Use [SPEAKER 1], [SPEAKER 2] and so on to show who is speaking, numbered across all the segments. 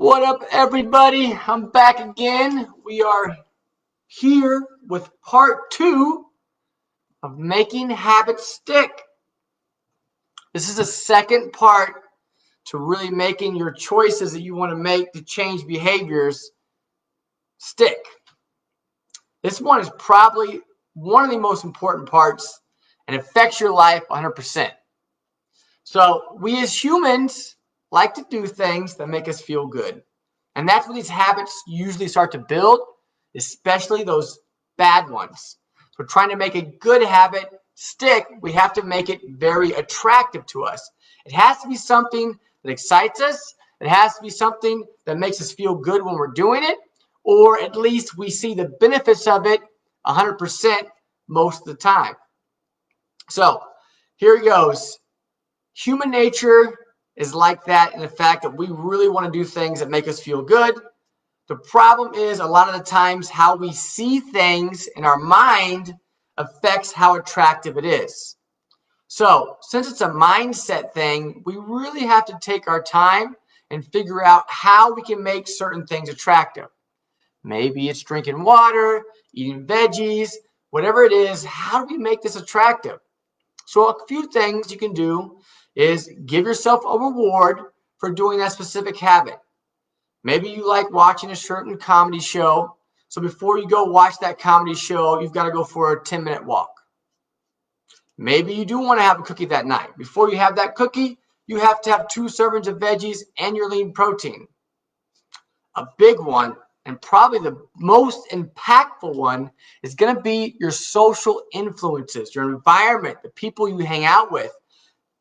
[SPEAKER 1] What up, everybody? I'm back again. We are here with part 2 of making habits stick. This is the second part to really making your choices that you want to make to change behaviors stick. This one is probably one of the most important parts and affects your life 100%. So we as humans like to do things that make us feel good. And that's where these habits usually start to build, especially those bad ones. So trying to make a good habit stick, we have to make it very attractive to us. It has to be something that excites us. It has to be something that makes us feel good when we're doing it, or at least we see the benefits of it 100% most of the time. So here it goes. Human nature is like that in the fact that we really want to do things that make us feel good. The problem is a lot of the times how we see things in our mind affects how attractive it is. So since it's a mindset thing, we really have to take our time and figure out how we can make certain things attractive. Maybe it's drinking water, eating veggies, whatever it is. How do we make this attractive? So a few things you can do is give yourself a reward for doing that specific habit. Maybe you like watching a certain comedy show. So before you go watch that comedy show, you've got to go for a 10-minute walk. Maybe you do want to have a cookie that night. Before you have that cookie, you have to have 2 servings of veggies and your lean protein. A big one, and probably the most impactful one, is going to be your social influences, your environment, the people you hang out with.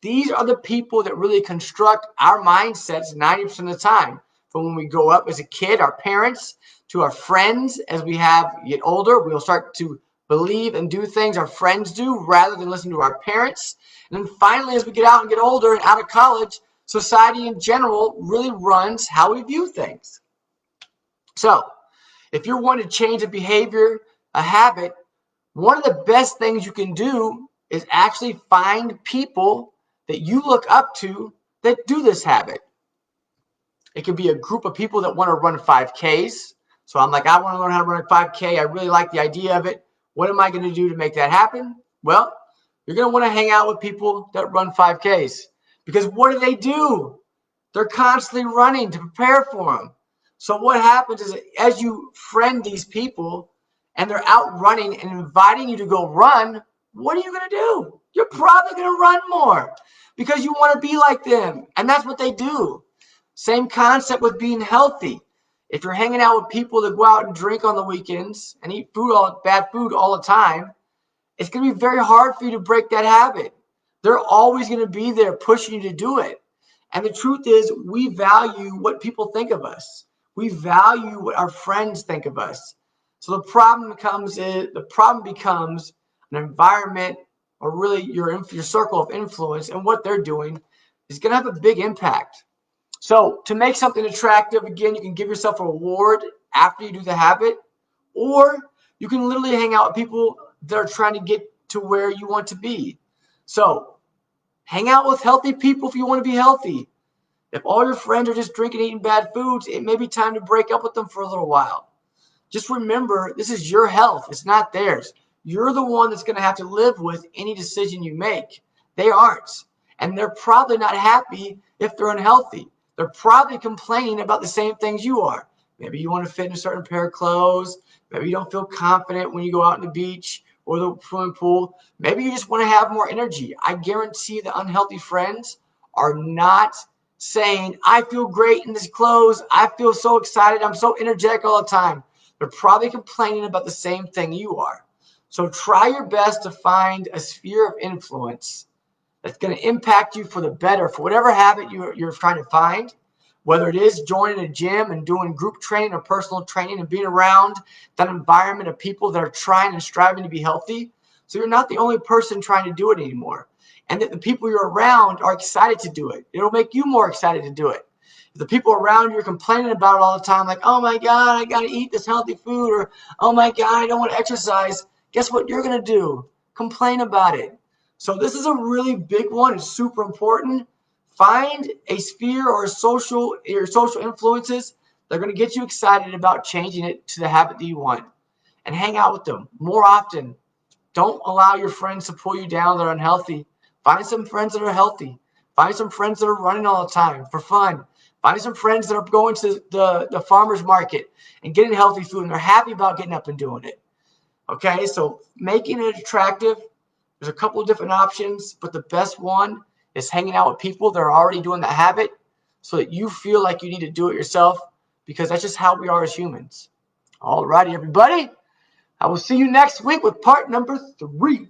[SPEAKER 1] These are the people that really construct our mindsets 90% of the time. From when we grow up as a kid, our parents, to our friends, as we get older, we'll start to believe and do things our friends do rather than listen to our parents. And then finally, as we get out and get older and out of college, society in general really runs how we view things. So if you're wanting to change a behavior, a habit, one of the best things you can do is actually find people that you look up to that do this habit. It could be a group of people that want to run 5Ks. So I'm like, I want to learn how to run a 5K. I really like the idea of it. What am I going to do to make that happen? Well, you're going to want to hang out with people that run 5Ks. Because what do? They're constantly running to prepare for them. So what happens is as you friend these people and they're out running and inviting you to go run, what are you going to do? You're probably going to run more because you want to be like them. And that's what they do. Same concept with being healthy. If you're hanging out with people that go out and drink on the weekends and eat bad food all the time, it's going to be very hard for you to break that habit. They're always going to be there pushing you to do it. And the truth is, we value what people think of us. We value what our friends think of us. So the problem becomes an environment, or really your circle of influence, and what they're doing is going to have a big impact. So to make something attractive, again, you can give yourself a reward after you do the habit, or you can literally hang out with people that are trying to get to where you want to be. So hang out with healthy people if you want to be healthy. If all your friends are just drinking, eating bad foods, it may be time to break up with them for a little while. Just remember, this is your health. It's not theirs. You're the one that's going to have to live with any decision you make. They aren't. And they're probably not happy if they're unhealthy. They're probably complaining about the same things you are. Maybe you want to fit in a certain pair of clothes. Maybe you don't feel confident when you go out on the beach or the swimming pool. Maybe you just want to have more energy. I guarantee the unhealthy friends are not saying, I feel great in this clothes. I feel so excited. I'm so energetic all the time. They're probably complaining about the same thing you are. So try your best to find a sphere of influence that's going to impact you for the better, for whatever habit you're trying to find, whether it is joining a gym and doing group training or personal training and being around that environment of people that are trying and striving to be healthy. So you're not the only person trying to do it anymore. And that the people you're around are excited to do it. It'll make you more excited to do it. If the people around you are complaining about it all the time, like, oh my God, I got to eat this healthy food, or oh my God, I don't want to exercise, guess what you're going to do? Complain about it. So this is a really big one. It's super important. Find a sphere or your social influences that are going to get you excited about changing it to the habit that you want. And hang out with them more often. Don't allow your friends to pull you down that are unhealthy. Find some friends that are healthy. Find some friends that are running all the time for fun. Find some friends that are going to the farmer's market and getting healthy food and they're happy about getting up and doing it. Okay, so making it attractive, there's a couple of different options, but the best one is hanging out with people that are already doing the habit so that you feel like you need to do it yourself because that's just how we are as humans. All righty, everybody. I will see you next week with part number 3.